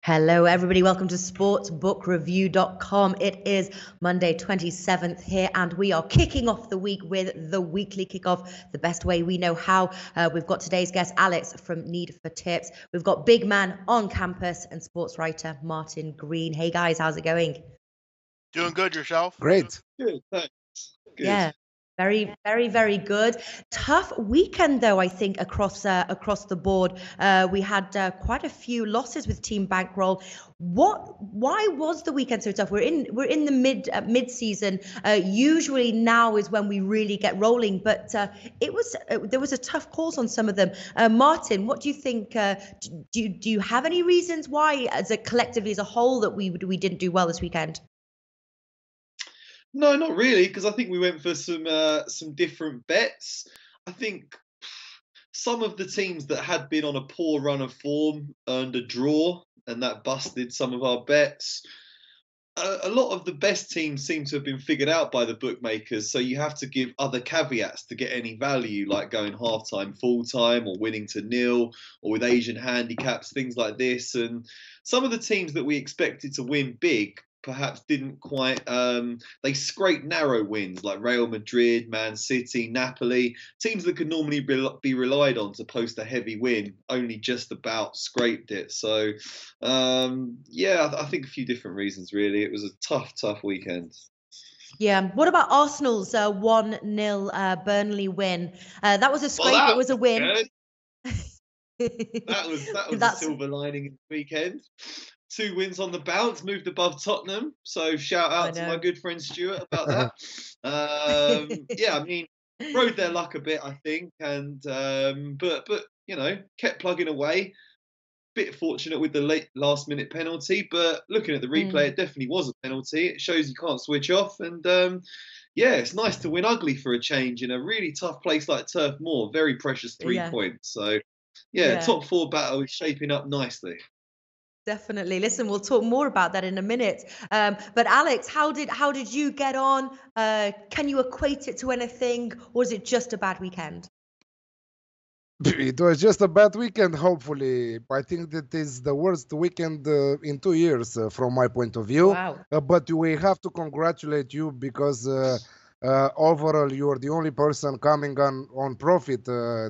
Hello, everybody. Welcome to sportsbookreview.com. It is Monday, 27th here, and we are kicking off the week with the weekly kickoff, the best way we know how. We've got today's guest, Alex from Need for Tips. We've got big man on campus and sports writer Martin Green. Hey, guys, how's it going? Doing good yourself? Great. Good, thanks. Good. Yeah. Very, very, very good. Tough weekend, though, I think, across the board. We had quite a few losses with Team Bankroll. Why was the weekend so tough? We're in the mid season. Usually now is when we really get rolling, but there was a tough calls on some of them. Martin, what do you think? Do you have any reasons why, collectively as a whole, that we didn't do well this weekend? No, not really, because I think we went for some different bets. I think some of the teams that had been on a poor run of form earned a draw, and that busted some of our bets. A lot of the best teams seem to have been figured out by the bookmakers, so you have to give other caveats to get any value, like going half-time, full-time, or winning to nil, or with Asian handicaps, things like this. And some of the teams that we expected to win big perhaps didn't quite, they scraped narrow wins like Real Madrid, Man City, Napoli, teams that could normally be relied on to post a heavy win, only just about scraped it. So, yeah, I think a few different reasons, really. It was a tough weekend. Yeah. What about Arsenal's 1-0 Burnley win? That was a scrape. Well, it was a win. That was a silver lining in the weekend. 2 wins on the bounce, moved above Tottenham. So shout out to my good friend Stuart about that. Yeah, I mean, rode their luck a bit, I think, and but you know, kept plugging away. Bit fortunate with the late last minute penalty, but looking at the replay, it definitely was a penalty. It shows you can't switch off, and yeah, it's nice to win ugly for a change in a really tough place like Turf Moor. Very precious 3 points. So yeah, top 4 battle is shaping up nicely. Definitely. Listen, we'll talk more about that in a minute. But Alex, how did you get on? Can you equate it to anything, or is it just a bad weekend? It was just a bad weekend, hopefully. I think that is the worst weekend in 2 years from my point of view. Wow. But we have to congratulate you because overall you are the only person coming on profit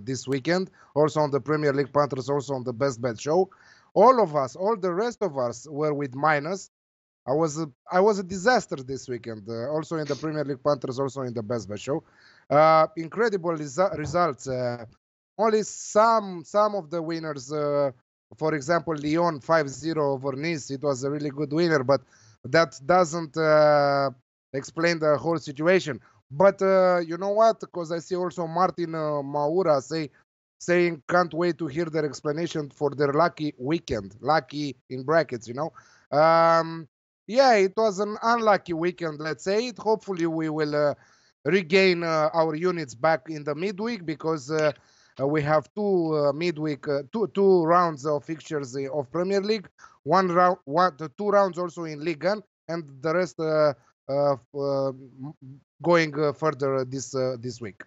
this weekend. Also on the Premier League Punters, also on the Best Bet show. All of us, all the rest of us were with minus. I was a disaster this weekend. Also in the Premier League Punters, also in the Best Bet show. Incredible results. Only some of the winners, for example, Lyon 5-0 over Nice. It was a really good winner, but that doesn't explain the whole situation. But you know what? Because I see also Martin Maura saying can't wait to hear their explanation for their lucky weekend. Lucky in brackets, you know. Yeah, it was an unlucky weekend, let's say it. Hopefully we will regain our units back in the midweek because we have 2 midweek, two rounds of fixtures of Premier League, 2 rounds also in Ligue, and the rest going further this week.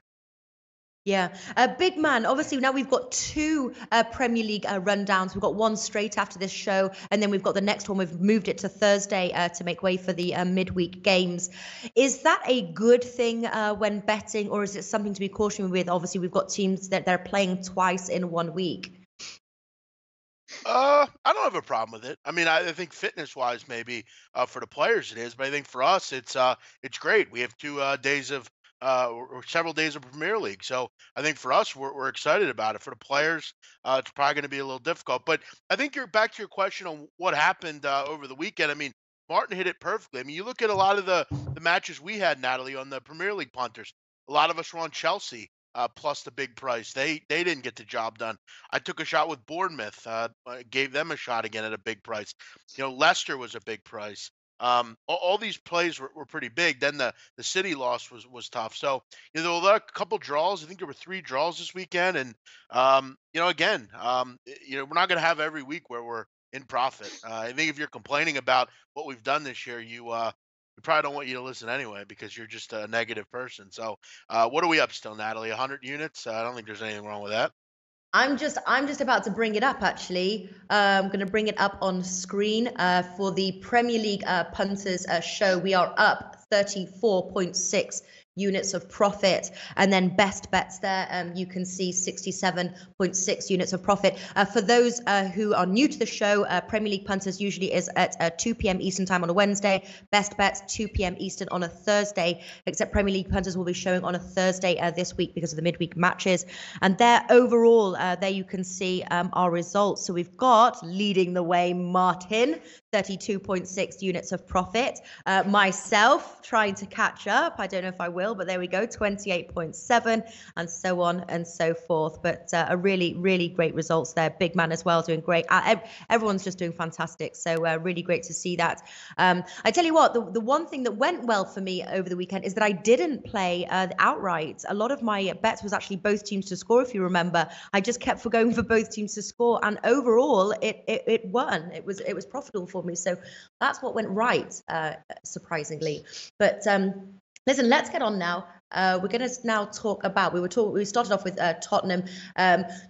Yeah. Big man, obviously now we've got 2 Premier League rundowns. We've got one straight after this show, and then we've got the next one. We've moved it to Thursday to make way for the midweek games. Is that a good thing when betting, or is it something to be cautioned with? Obviously, we've got teams that they're playing twice in 1 week. I don't have a problem with it. I mean, I think fitness-wise, maybe for the players it is, but I think for us, it's great. We have 2 days of or several days of Premier League, so I think for us, we're excited about it. For the players, it's probably going to be a little difficult. But I think you're back to your question on what happened over the weekend. I mean, Martin hit it perfectly. I mean, you look at a lot of the matches we had, Natalie, on the Premier League punters. A lot of us were on Chelsea. Plus the big price. They didn't get the job done. I took a shot with Bournemouth, gave them a shot again at a big price. You know, Leicester was a big price. All these plays were pretty big. Then the City loss was tough. So you know, there were a couple draws. I think there were 3 draws this weekend. And you know, again, you know, we're not going to have every week where we're in profit. I think if you're complaining about what we've done this year, we probably don't want you to listen anyway because you're just a negative person. So what are we up still, Natalie? 100 units? I don't think there's anything wrong with that. I'm just about to bring it up actually. I'm going to bring it up on screen for the Premier League punters show. We are up 34.6 units of profit, and then best bets there you can see 67.6 units of profit. For those who are new to the show, Premier League punters usually is at 2 p.m. Eastern time on a Wednesday, best bets 2 p.m. Eastern on a Thursday, except Premier League punters will be showing on a Thursday this week because of the midweek matches. And there overall there you can see our results. So we've got leading the way Martin, 32.6 units of profit. Myself trying to catch up. I don't know if I will, but there we go, 28.7, and so on and so forth. But a really, really great results there. Big man as well, doing great. Everyone's just doing fantastic. So really great to see that. I tell you what, the one thing that went well for me over the weekend is that I didn't play outright. A lot of my bets was actually both teams to score, if you remember. I just kept for going for both teams to score, and overall it won. It was profitable for me. So that's what went right, surprisingly. But listen, let's get on now. We're going to now talk about. We started off with Tottenham.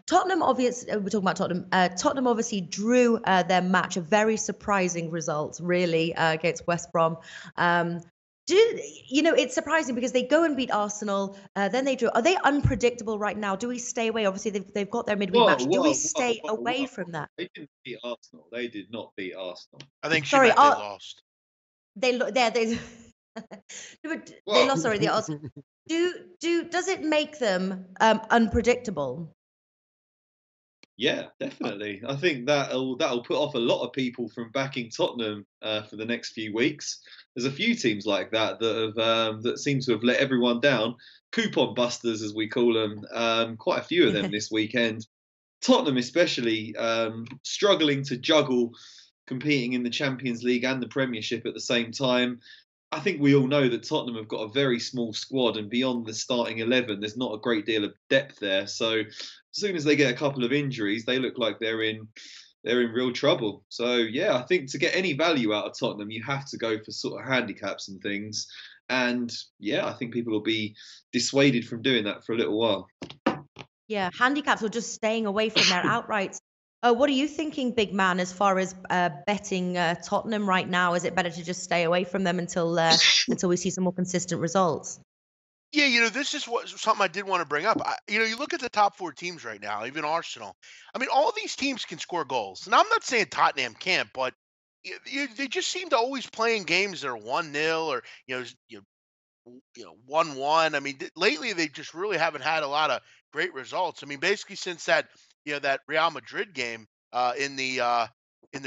Tottenham, obviously, we're talking about Tottenham. Tottenham obviously drew their match, a very surprising result, really, against West Brom. It's surprising because they go and beat Arsenal, then they drew. Are they unpredictable right now? Do we stay away? Obviously, they've got their midweek match. Do we stay away from that? They didn't beat Arsenal. They did not beat Arsenal. I think they lost. They lost. Sorry, they lost. Does it make them unpredictable? Yeah, definitely. I think that'll put off a lot of people from backing Tottenham for the next few weeks. There's a few teams like that that seem to have let everyone down. Coupon busters, as we call them. Quite a few of them this weekend. Tottenham especially struggling to juggle competing in the Champions League and the Premiership at the same time. I think we all know that Tottenham have got a very small squad, and beyond the starting 11, there's not a great deal of depth there. So as soon as they get a couple of injuries, they look like they're in real trouble. So yeah, I think to get any value out of Tottenham, you have to go for sort of handicaps and things. And yeah, I think people will be dissuaded from doing that for a little while. Yeah, handicaps or just staying away from their outrights. What are you thinking, big man, as far as betting Tottenham right now? Is it better to just stay away from them until we see some more consistent results? Yeah, this is something I did want to bring up. You look at the top 4 teams right now, even Arsenal. I mean, all these teams can score goals. And I'm not saying Tottenham can't, but they just seem to always playing games that are 1-0 or 1-1. I mean, lately they just really haven't had a lot of great results. I mean, basically since that Real Madrid game in the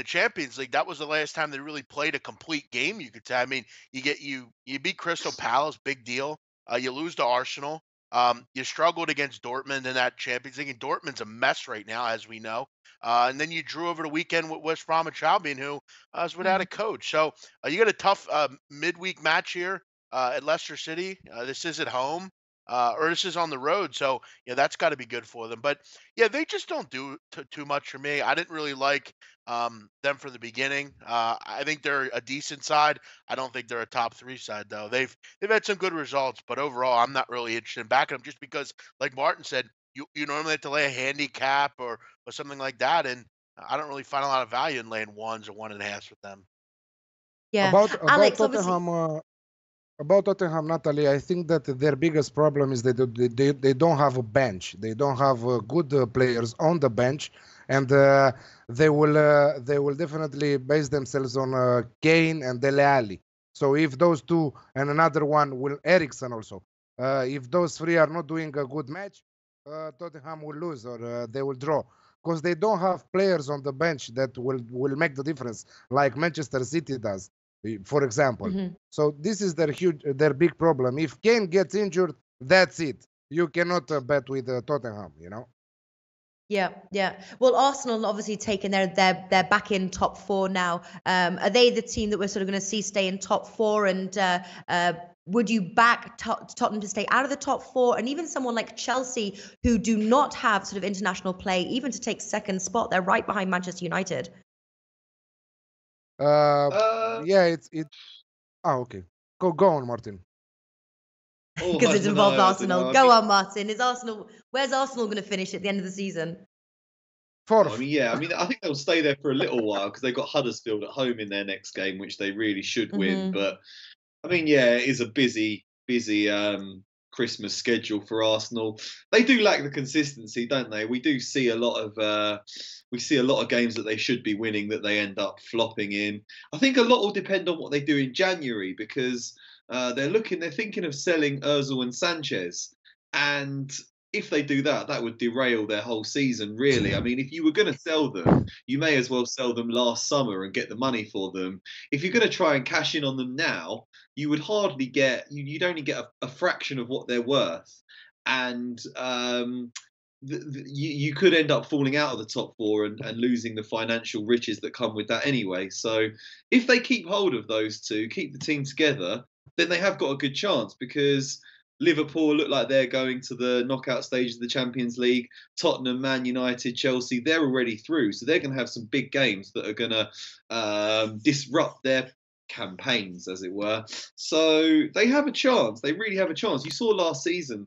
Champions League, that was the last time they really played a complete game, you could say. I mean, you beat Crystal Palace, big deal. You lose to Arsenal. You struggled against Dortmund in that Champions League, and Dortmund's a mess right now, as we know. And then you drew over the weekend with West Bromwich Albion, who is without a coach. So you got a tough midweek match here at Leicester City. This is at home, or this is on the road. So that's got to be good for them. But yeah, they just don't do too much for me. I didn't really like them from the beginning. I think they're a decent side. I don't think they're a top 3 side though. They've had some good results, but overall, I'm not really interested in backing them just because, like Martin said, you normally have to lay a handicap or something like that, and I don't really find a lot of value in laying 1s or 1.5s with them. Yeah, About Alex, Tottenham. About Tottenham, Natalie, I think that their biggest problem is that they don't have a bench. They don't have good players on the bench, and they will definitely base themselves on Kane and Dele Alli. So if those two and another one will Eriksen also, if those 3 are not doing a good match, Tottenham will lose or they will draw because they don't have players on the bench that will make the difference like Manchester City does, for example. So this is their big problem. If Kane gets injured, that's it. You cannot bet with Tottenham, Yeah. Well, Arsenal obviously taken they're back in top 4 now. Are they the team that we're sort of going to see stay in top 4? And would you back Tottenham to stay out of the top 4? And even someone like Chelsea, who do not have sort of international play, even to take second spot, they're right behind Manchester United. Yeah, it's. Oh, okay. Go on, Martin. Oh, Because I it's don't involved know, I don't Arsenal. know. I Go mean, on, Martin. Where's Arsenal going to finish at the end of the season? Fourth. I mean, I think they'll stay there for a little while because they've got Huddersfield at home in their next game, which they really should win. Mhm. But I mean, yeah, it is a busy Christmas schedule for Arsenal. They do lack the consistency, don't they? We do see a lot of games that they should be winning that they end up flopping in. I think a lot will depend on what they do in January because they're thinking of selling Özil and Sanchez, and if they do that, that would derail their whole season, really. I mean, if you were going to sell them, you may as well sell them last summer and get the money for them. If you're going to try and cash in on them now, you would hardly you'd only get a fraction of what they're worth. And you could end up falling out of the top four and losing the financial riches that come with that anyway. So if they keep hold of those two, keep the team together, then they have got a good chance because Liverpool look like they're going to the knockout stage of the Champions League. Tottenham, Man United, Chelsea, they're already through. So they're going to have some big games that are going to disrupt their campaigns, as it were. So they have a chance. They really have a chance. You saw last season,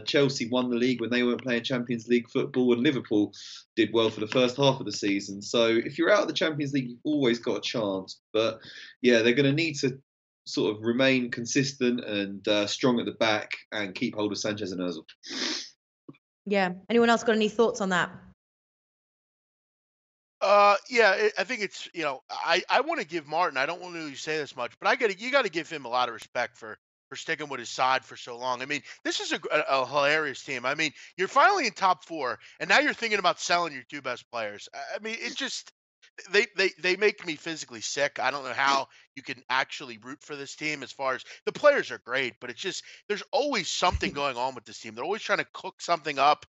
Chelsea won the league when they weren't playing Champions League football, and Liverpool did well for the first half of the season. So if you're out of the Champions League, you've always got a chance. But yeah, they're going to need to sort of remain consistent and strong at the back and keep hold of Sanchez and Ozil. Yeah. Anyone else got any thoughts on that? Yeah, I think it's, I want to give Martin, I don't want to say this much, but you got to give him a lot of respect for sticking with his side for so long. I mean, this is a hilarious team. I mean, you're finally in top four, and now you're thinking about selling your two best players. I mean, it just they make me physically sick. I don't know how you can actually root for this team. As far as the players are great, but it's just there's always something going on with this team. They're always trying to cook something up,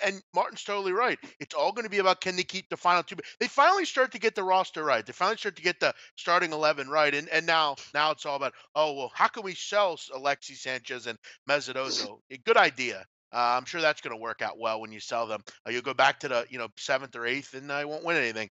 and Martin's totally right. It's all going to be about can they keep the final two. They finally start to get the roster right. They finally start to get the starting 11 right, and now it's all about, oh well, how can we sell Alexis Sanchez and Mesut Ozil? Good idea. I'm sure that's going to work out well when you sell them. You'll go back to the seventh or eighth, and I won't win anything.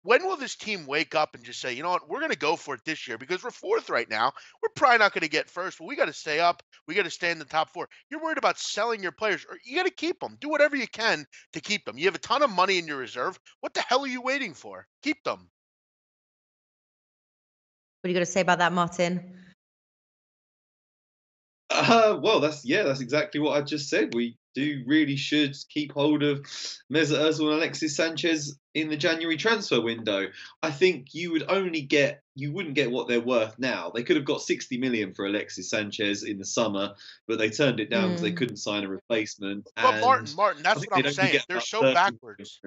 When will this team wake up and just say, you know what, we're going to go for it this year because we're fourth right now. We're probably not going to get first, but we got to stay up. We got to stay in the top four. You're worried about selling your players, or you got to keep them. Do whatever you can to keep them. You have a ton of money in your reserve. What the hell are you waiting for? Keep them. What are you going to say about that, Martin? Well, that's exactly what I just said. We really should keep hold of Mesut Ozil and Alexis Sanchez in the January transfer window. I think you wouldn't get what they're worth now. They could have got 60 million for Alexis Sanchez in the summer, but they turned it down because they couldn't sign a replacement. But Martin, that's what I'm saying. They're so backwards.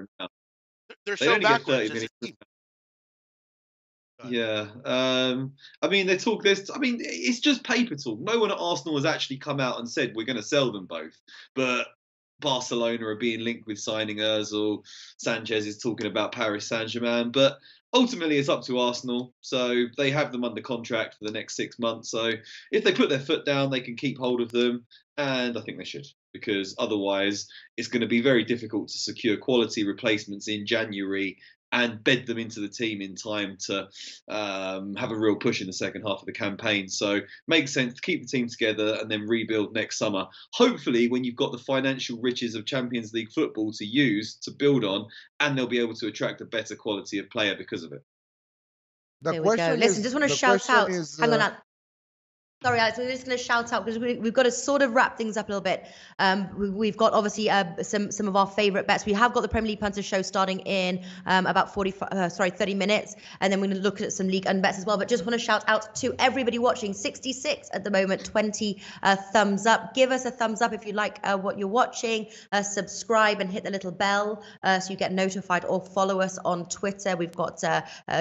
They're so backwards as a team. Yeah, I mean, it's just paper talk. No one at Arsenal has actually come out and said we're going to sell them both. But Barcelona are being linked with signing Ozil. Sanchez is talking about Paris Saint-Germain. But ultimately, it's up to Arsenal. So they have them under contract for the next 6 months. So if they put their foot down, they can keep hold of them. And I think they should, because otherwise it's going to be very difficult to secure quality replacements in January and bed them into the team in time to have a real push in the second half of the campaign. So makes sense to keep the team together and then rebuild next summer. Hopefully, when you've got the financial riches of Champions League football to use, to build on, and they'll be able to attract a better quality of player because of it. There we go. Listen, just want to shout out. Hang on. Sorry, Alex, we're just going to shout out because we've got to sort of wrap things up a little bit. We've got obviously some of our favourite bets. We have got the Premier League Punters show starting in about 30 minutes, and then we're going to look at some League bets as well. But just want to shout out to everybody watching. 66 at the moment, 20 thumbs up. Give us a thumbs up if you like what you're watching. Subscribe and hit the little bell so you get notified, or follow us on Twitter. We've got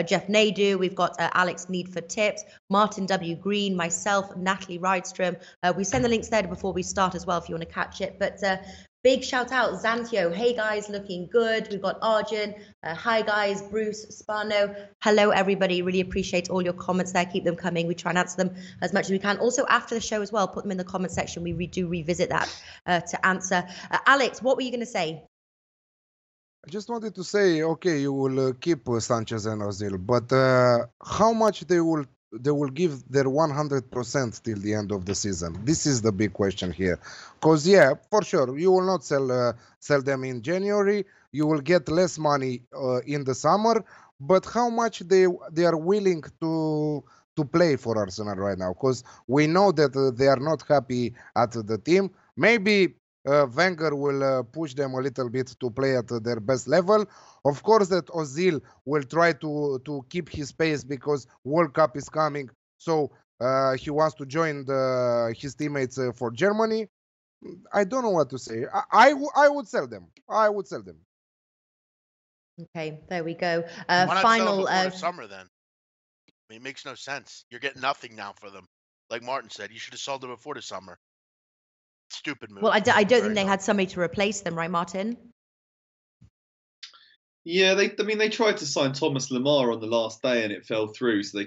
Jeff Naidu, we've got Alex Need for Tips, Martin W. Green, myself, Natalie Rydstrom. We send the links there before we start as well if you want to catch it. But big shout out, Zantio. Hey guys, looking good. We've got Arjun. Hi guys, Bruce, Spano. Hello everybody. Really appreciate all your comments there. Keep them coming. We try and answer them as much as we can. Also after the show as well, put them in the comment section. We do revisit that to answer. Alex, what were you going to say? I just wanted to say, okay, you will keep Sanchez and Ozil, but how much they will give their 100% till the end of the season? This is the big question here. Because yeah, for sure, you will not sell them in January. You will get less money in the summer. But how much they are willing to play for Arsenal right now? Because we know that they are not happy at the team. Maybe Wenger will push them a little bit to play at their best level. Of course, that Ozil will try to keep his pace because World Cup is coming. So he wants to join his teammates for Germany. I don't know what to say. I would sell them. I would sell them. Okay, there we go. Why not sell them Final. before the summer then? I mean, it makes no sense. You're getting nothing now for them. Like Martin said, you should have sold them before the summer. Stupid move. Well, I don't Very think they dumb. had somebody to replace them, right, Martin? Yeah, they tried to sign Thomas Lemar on the last day and it fell through, so they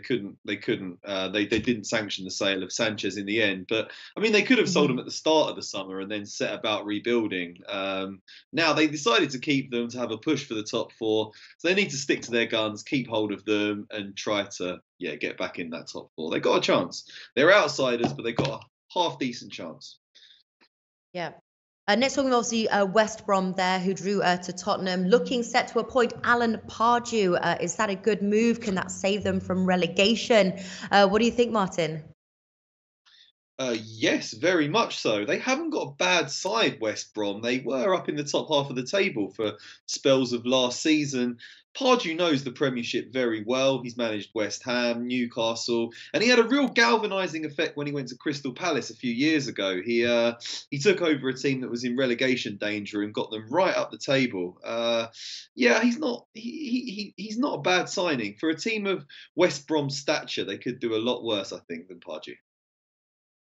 didn't sanction the sale of Sanchez in the end. But I mean, they could have sold him at the start of the summer and then set about rebuilding. Now they decided to keep them to have a push for the top four, so they need to stick to their guns, keep hold of them, and try to get back in that top four. They got a chance. They're outsiders, but they got a half decent chance. Yeah. Next talking obviously West Brom there, who drew to Tottenham. Looking set to appoint Alan Pardew. Is that a good move? Can that save them from relegation? What do you think, Martin? Yes, very much so. They haven't got a bad side, West Brom. They were up in the top half of the table for spells of last season. Pardew knows the Premiership very well. He's managed West Ham, Newcastle, and he had a real galvanising effect when he went to Crystal Palace a few years ago. He took over a team that was in relegation danger and got them right up the table. He's not a bad signing for a team of West Brom stature. They could do a lot worse, I think, than Pardew.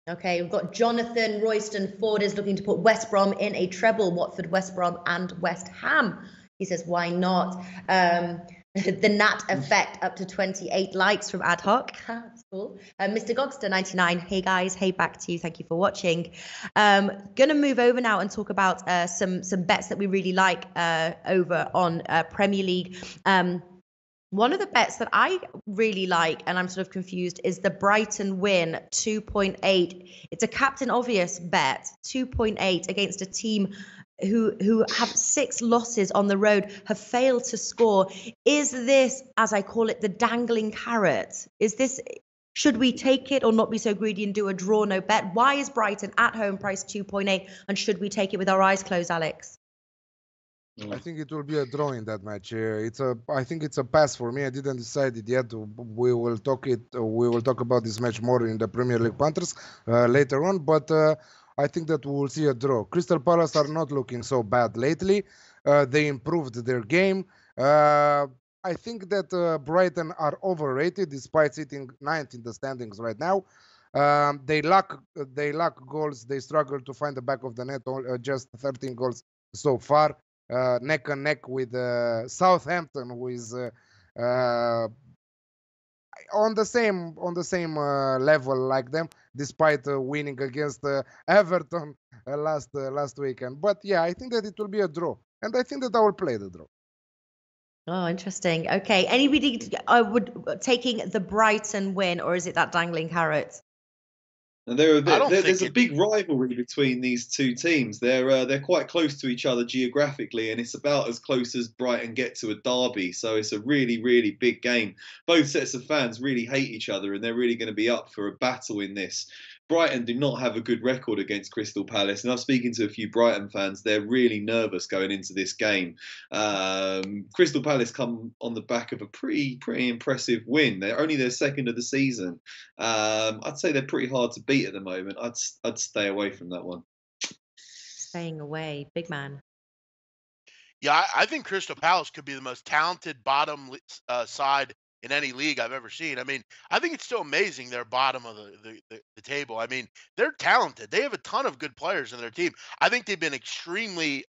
Okay, we've got Jonathan Royston Ford is looking to put West Brom in a treble. Watford, West Brom, and West Ham. He says, why not? The Nat effect up to 28 likes from Ad Hoc. That's cool. Mr. Gogster 99. Hey guys, hey back to you. Thank you for watching. Gonna move over now and talk about some bets that we really like over on Premier League. One of the bets that I really like, and I'm sort of confused, is the Brighton win 2.8. It's a Captain Obvious bet, 2.8 against a team who have 6 losses on the road, have failed to score. Is this, as I call it, the dangling carrot? Should we take it or not be so greedy and do a draw no bet? Why is Brighton at home priced 2.8, and should we take it with our eyes closed, Alex? I think it will be a draw in that match. I think it's a pass for me. I didn't decide it yet. We will talk about this match more in the Premier League punters later on. But I think that we will see a draw. Crystal Palace are not looking so bad lately. They improved their game. I think that Brighton are overrated despite sitting 9th in the standings right now. They lack goals. They struggle to find the back of the net. Just 13 goals so far. Neck and neck with Southampton, who is on the same level like them, despite winning against Everton last weekend. But yeah, I think that it will be a draw, and I think that I will play the draw. Oh, interesting. Okay, anybody would taking the Brighton win, or is it that dangling carrot? And there's a big rivalry between these two teams. They're quite close to each other geographically, and it's about as close as Brighton get to a derby. So it's a really, really big game. Both sets of fans really hate each other, and they're really going to be up for a battle in this. Brighton do not have a good record against Crystal Palace, and I'm speaking to a few Brighton fans. They're really nervous going into this game. Crystal Palace come on the back of a pretty impressive win. They're only their second of the season. I'd say they're pretty hard to beat at the moment. I'd stay away from that one. Staying away, big man. Yeah, I think Crystal Palace could be the most talented bottom side in any league I've ever seen. I mean, I think it's still amazing they're bottom of the table. I mean, they're talented. They have a ton of good players in their team. I think they've been extremely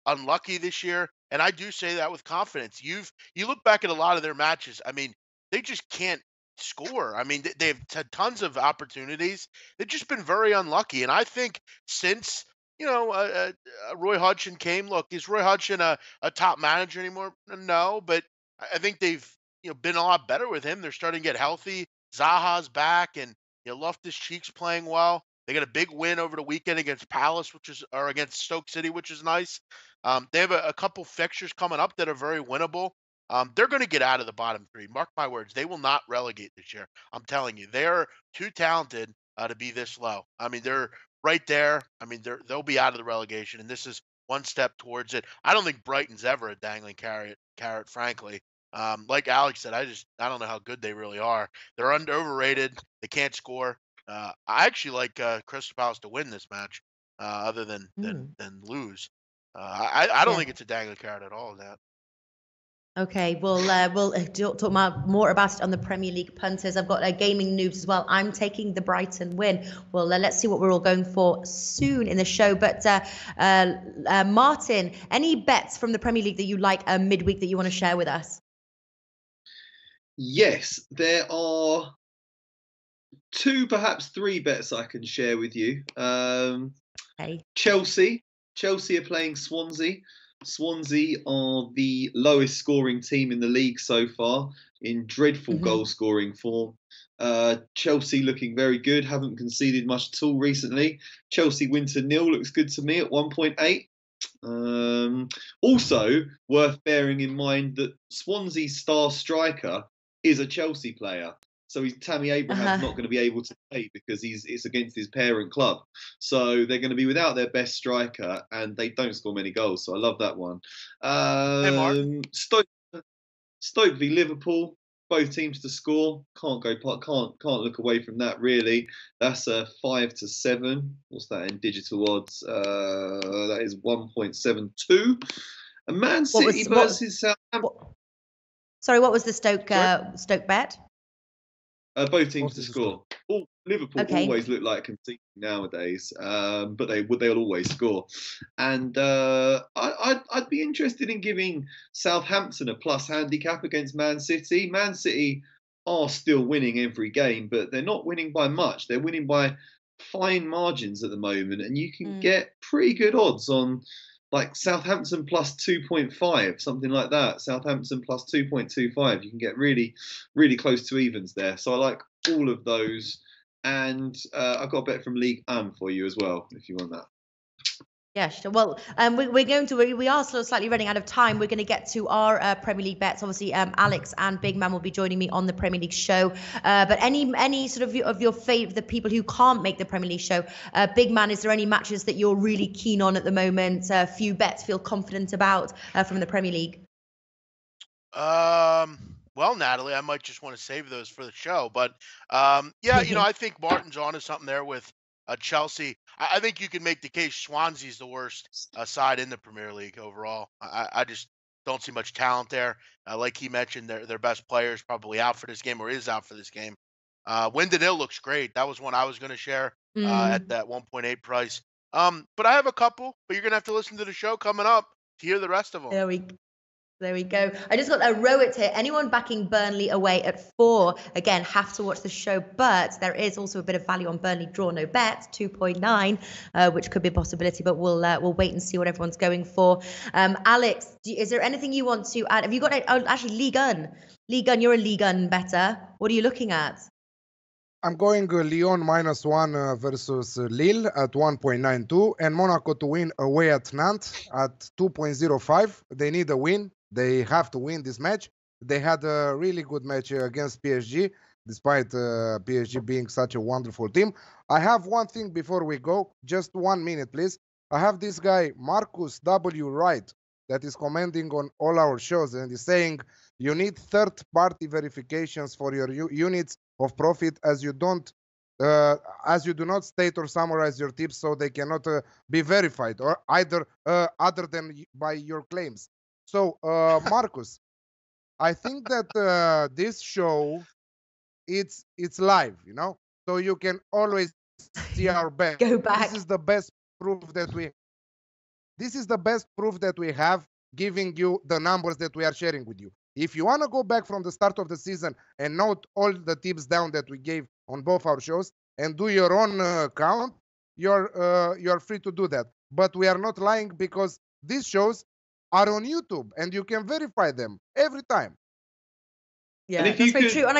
unlucky this year, and I do say that with confidence. You look back at a lot of their matches. I mean, they just can't score. I mean, they've had tons of opportunities. They've just been very unlucky, and I think since Roy Hodgson came. Look, is Roy Hodgson a top manager anymore? No, but I think they've been a lot better with him. They're starting to get healthy. Zaha's back, and Loftus-Cheek's playing well. They got a big win over the weekend against Palace, or against Stoke City, which is nice. They have a couple fixtures coming up that are very winnable. They're going to get out of the bottom three. Mark my words, they will not relegate this year. I'm telling you, they're too talented to be this low. I mean, they're right there. I mean, they'll be out of the relegation, and this is one step towards it. I don't think Brighton's ever a dangling carrot, frankly. Like Alex said, I don't know how good they really are. They're overrated. They can't score. I actually like Crystal Palace to win this match, other than lose. I don't think it's a dangling carrot at all. That. Okay, we'll talk more about it on the Premier League punters. I've got gaming news as well. I'm taking the Brighton win. Well, let's see what we're all going for soon in the show. But Martin, any bets from the Premier League that you like midweek that you want to share with us? Yes, there are 2, perhaps 3 bets I can share with you. Okay. Chelsea are playing Swansea. Swansea are the lowest scoring team in the league so far, in dreadful goal scoring form. Chelsea looking very good, haven't conceded much at all recently. Chelsea win to 0 looks good to me at 1.8. Also worth bearing in mind that Swansea's star striker is a Chelsea player. So Tammy Abraham's not going to be able to play because it's against his parent club. So they're going to be without their best striker, and they don't score many goals. So I love that one. Stoke v Liverpool, both teams to score. Can't look away from that really. That's a 5 to 7. What's that in digital odds? That is 1.72. And Man City versus Southampton. Sorry, what was the Stoke bet? Both teams to score. Liverpool always look like conceding nowadays, but they'll always score. And I'd be interested in giving Southampton a plus handicap against Man City. Man City are still winning every game, but they're not winning by much. They're winning by fine margins at the moment, and you can get pretty good odds on like Southampton plus 2.5, something like that. Southampton plus 2.25. You can get really, really close to evens there. So I like all of those. And I've got a bet from Ligue 1 for you as well, if you want that. Yeah, sure. Well, we are slightly running out of time. We're going to get to our Premier League bets. Obviously, Alex and Big Man will be joining me on the Premier League show. But any sort of your favorite, the people who can't make the Premier League show, Big Man, is there any matches that you're really keen on at the moment? A few bets feel confident about from the Premier League? Well, Natalie, I might just want to save those for the show. But I think Martin's onto something there with Chelsea. I think you can make the case Swansea's the worst side in the Premier League overall. I just don't see much talent there. Like he mentioned, their best player is probably out for this game or is out for this game. Win to 0 looks great. That was one I was going to share at that 1.8 price. But I have a couple, but you're going to have to listen to the show coming up to hear the rest of them. There we go. I just got a Rowett here. Anyone backing Burnley away at 4, again, have to watch the show. But there is also a bit of value on Burnley draw no bet, 2.9, which could be a possibility. But we'll wait and see what everyone's going for. Alex, is there anything you want to add? Have you got actually Ligue 1? Ligue 1, you're a Ligue 1 better. What are you looking at? I'm going Lyon -1 versus Lille at 1.92 and Monaco to win away at Nantes at 2.05. They need a win. They have to win this match. They had a really good match against PSG, despite PSG being such a wonderful team. I have one thing before we go. Just 1 minute, please. I have this guy, Marcus W. Wright, that is commenting on all our shows, and he's saying you need third-party verifications for your units of profit, as you do not state or summarize your tips, so they cannot be verified or either other than by your claims. So, Marcus, I think that this show, it's live, so you can always see our bet. Go back. This is the best proof that we have, giving you the numbers that we are sharing with you. If you want to go back from the start of the season and note all the tips down that we gave on both our shows and do your own count, you're free to do that. But we are not lying, because these shows are on YouTube and you can verify them every time. Yeah, that's very true. And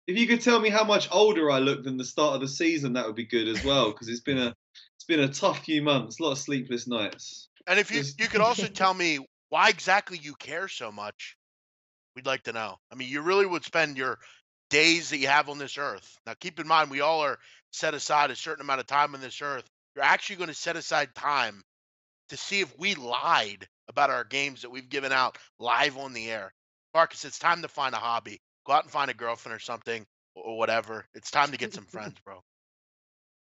if you could tell me how much older I look than the start of the season, that would be good as well. Because it's been a tough few months, a lot of sleepless nights. And if you could also tell me why exactly you care so much, we'd like to know. I mean, you really would spend your days that you have on this earth. Now, keep in mind, we all are set aside a certain amount of time on this earth. You're actually going to set aside time to see if we lied about our games that we've given out live on the air. Marcus, it's time to find a hobby. Go out and find a girlfriend or something or whatever. It's time to get some friends, bro.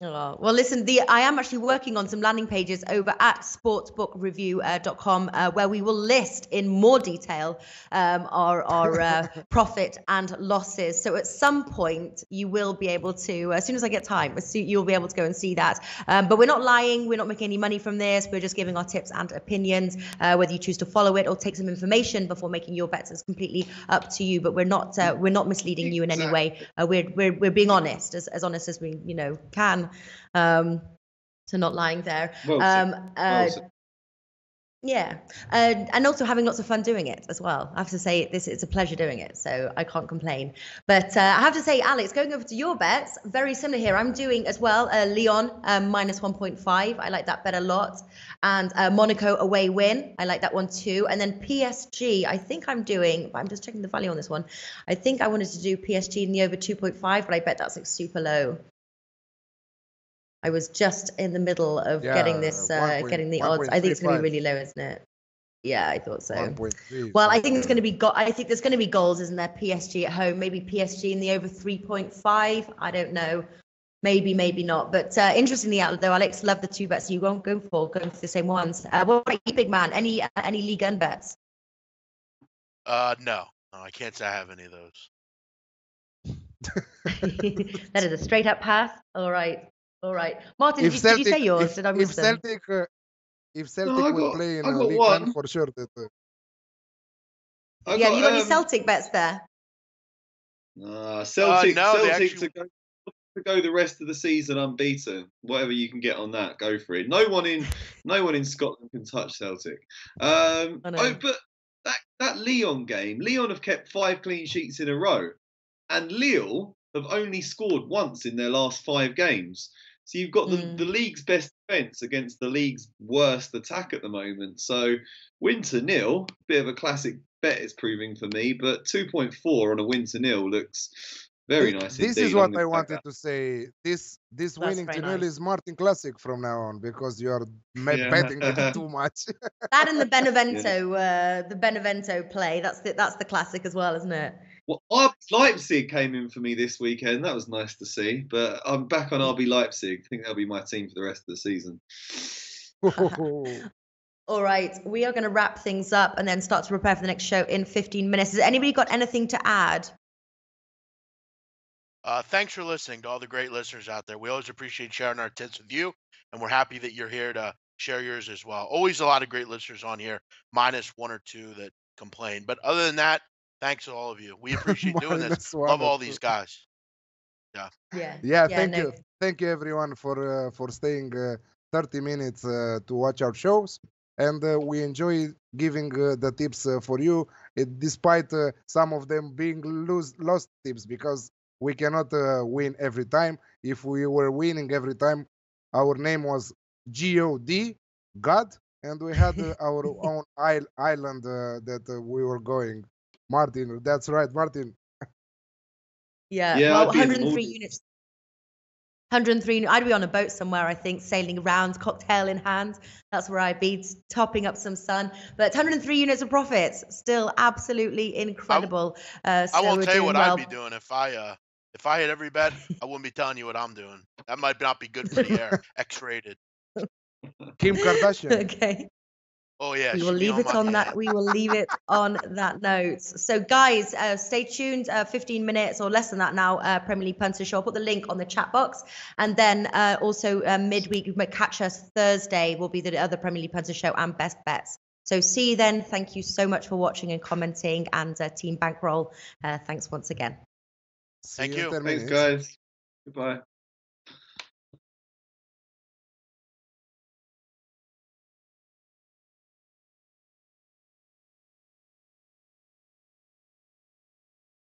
Oh, well, listen, I am actually working on some landing pages over at sportsbookreview.com where we will list in more detail our profit and losses. So at some point, you will be able to, as soon as I get time, you'll be able to go and see that. But we're not lying. We're not making any money from this. We're just giving our tips and opinions. Whether you choose to follow it or take some information before making your bets is completely up to you. But we're not misleading you in any way. We're being honest, as honest as we can. So not lying there. Yeah, and also having lots of fun doing it as well. I have to say it's a pleasure doing it, so I can't complain. But I have to say, Alex, going over to your bets, very similar here. I'm doing as well Lyon minus 1.5. I like that bet a lot, and Monaco away win. I like that one too. And then PSG, I think I'm doing. I'm just checking the value on this one. I think I wanted to do PSG in the over 2.5, but I bet that's like super low. I was just in the middle of getting this, getting the odds. I think it's going to be really low, isn't it? Yeah, I thought so. 1.3. Well, I think it's going to be. I think there's going to be goals, isn't there? PSG at home, maybe PSG in the over 3.5. I don't know. Maybe, maybe not. But interestingly, though, Alex, love the two bets you going for the same ones. What about you, big man? Any Ligue 1 bets? No, I can't say I have any of those. That is a straight up pass. All right. Martin, did you say yours? Did I miss them? If Celtic will play in Ligue 1, for sure. Have you got any Celtic bets there? Celtic actually... to go the rest of the season unbeaten. Whatever you can get on that, go for it. No one in Scotland can touch Celtic. But that Lyon game, Lyon have kept 5 clean sheets in a row, and Lille have only scored once in their last 5 games. So you've got the league's best defence against the league's worst attack at the moment. So win to nil, bit of a classic bet it's proving for me, but 2.4 on a win to nil looks very nice. This is what I wanted to say. This winning to nil is Martin Classic from now on, because you are betting too much. That and the Benevento play. That's the classic as well, isn't it? Well, RB Leipzig came in for me this weekend. That was nice to see. But I'm back on RB Leipzig. I think that'll be my team for the rest of the season. All right. We are going to wrap things up and then start to prepare for the next show in 15 minutes. Has anybody got anything to add? Thanks for listening to all the great listeners out there. We always appreciate sharing our tips with you, and we're happy that you're here to share yours as well. Always a lot of great listeners on here, minus 1 or 2 that complain. But other than that, thanks to all of you. We appreciate doing this. Love all these guys. Thank you everyone for staying 30 minutes to watch our shows, and we enjoy giving the tips for you, despite some of them being lost tips, because we cannot win every time. If we were winning every time, our name was God, and we had our own island that we were going. Martin, that's right, Martin. Yeah, well, 103 units. 103. I'd be on a boat somewhere, I think, sailing around, cocktail in hand. That's where I'd be, topping up some sun. But 103 units of profits, still absolutely incredible. I won't tell you what I'd be doing if I hit every bet. I wouldn't be telling you what I'm doing. That might not be good for the air. X-rated. Kim Kardashian. Okay. Oh yeah. We will leave it on that. We will leave it on that note. So guys, stay tuned. 15 minutes or less than that now. Premier League Punter Show. I'll put the link on the chat box, and then also midweek, you might catch us Thursday. Will be the other Premier League Punter Show and best bets. So see you then. Thank you so much for watching and commenting, and Team Bankroll. Thanks once again. Thank you. Thanks, guys. Goodbye.